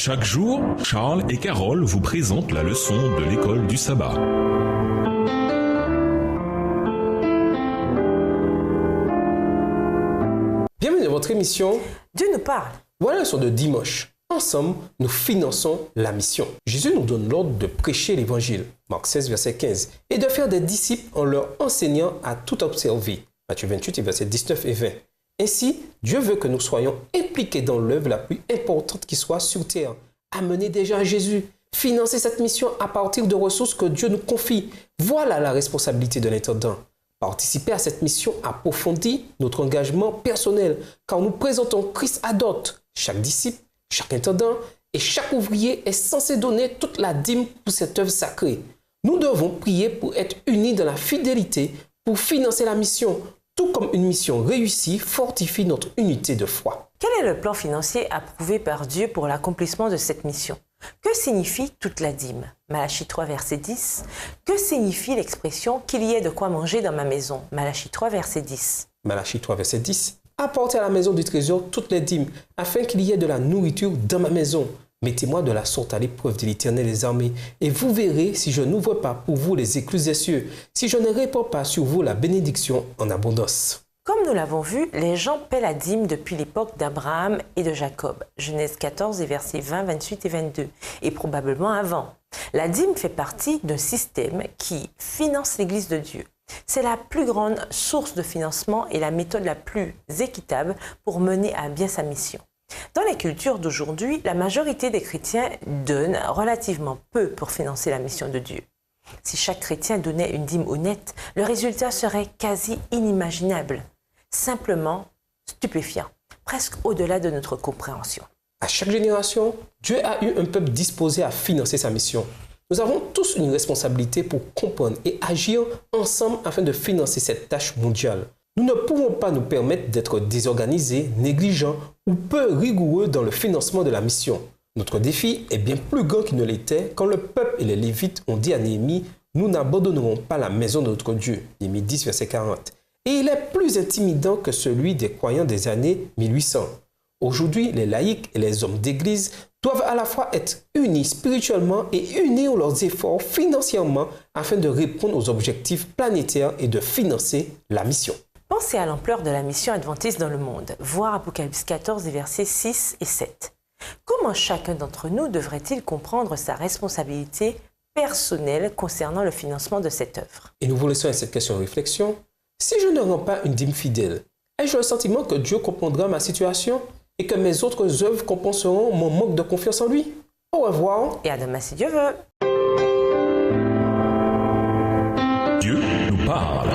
Chaque jour, Charles et Carole vous présentent la leçon de l'école du sabbat. Bienvenue dans votre émission Dieu nous parle. Voilà la leçon de dimanche. Ensemble, nous finançons la mission. Jésus nous donne l'ordre de prêcher l'évangile, Marc 16, verset 15, et de faire des disciples en leur enseignant à tout observer, Matthieu 28, verset 19 et 20. Ainsi, Dieu veut que nous soyons impliqués dans l'œuvre la plus importante qui soit sur terre. Amener des gens à Jésus, financer cette mission à partir de ressources que Dieu nous confie. Voilà la responsabilité de l'intendant. Participer à cette mission approfondit notre engagement personnel, car nous présentons Christ à d'autres. Chaque disciple, chaque intendant et chaque ouvrier est censé donner toute la dîme pour cette œuvre sacrée. Nous devons prier pour être unis dans la fidélité, pour financer la mission, tout comme une mission réussie fortifie notre unité de foi. Quel est le plan financier approuvé par Dieu pour l'accomplissement de cette mission? Que signifie toute la dîme? Malachie 3, verset 10. Que signifie l'expression « qu'il y ait de quoi manger dans ma maison » Malachie 3, verset 10. Malachie 3, verset 10. Apportez à la maison du trésor toutes les dîmes, afin qu'il y ait de la nourriture dans ma maison. Mettez-moi de la sorte à l'épreuve de l'Éternel des armées, et vous verrez si je n'ouvre pas pour vous les écluses des cieux, si je ne répands pas sur vous la bénédiction en abondance. Comme nous l'avons vu, les gens paient la dîme depuis l'époque d'Abraham et de Jacob, Genèse 14 et versets 20, 28 et 22, et probablement avant. La dîme fait partie d'un système qui finance l'Église de Dieu. C'est la plus grande source de financement et la méthode la plus équitable pour mener à bien sa mission. Dans les cultures d'aujourd'hui, la majorité des chrétiens donnent relativement peu pour financer la mission de Dieu. Si chaque chrétien donnait une dîme honnête, le résultat serait quasi inimaginable, simplement stupéfiant, presque au-delà de notre compréhension. À chaque génération, Dieu a eu un peuple disposé à financer sa mission. Nous avons tous une responsabilité pour comprendre et agir ensemble afin de financer cette tâche mondiale. Nous ne pouvons pas nous permettre d'être désorganisés, négligents ou peu rigoureux dans le financement de la mission. Notre défi est bien plus grand qu'il ne l'était quand le peuple et les Lévites ont dit à Néhémie « Nous n'abandonnerons pas la maison de notre Dieu » Néhémie 10, verset 40. Et il est plus intimidant que celui des croyants des années 1800. Aujourd'hui, les laïcs et les hommes d'église doivent à la fois être unis spirituellement et unir leurs efforts financièrement afin de répondre aux objectifs planétaires et de financer la mission. Pensez à l'ampleur de la mission adventiste dans le monde, voir Apocalypse 14 et versets 6 et 7. Comment chacun d'entre nous devrait-il comprendre sa responsabilité personnelle concernant le financement de cette œuvre? Et nous vous laissons à cette question de réflexion. Si je ne rends pas une dîme fidèle, ai-je le sentiment que Dieu comprendra ma situation et que mes autres œuvres compenseront mon manque de confiance en lui? Au revoir. Et à demain si Dieu veut. Dieu nous parle.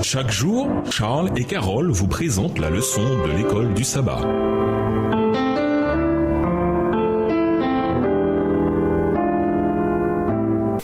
Chaque jour, Charles et Carole vous présentent la leçon de l'école du sabbat.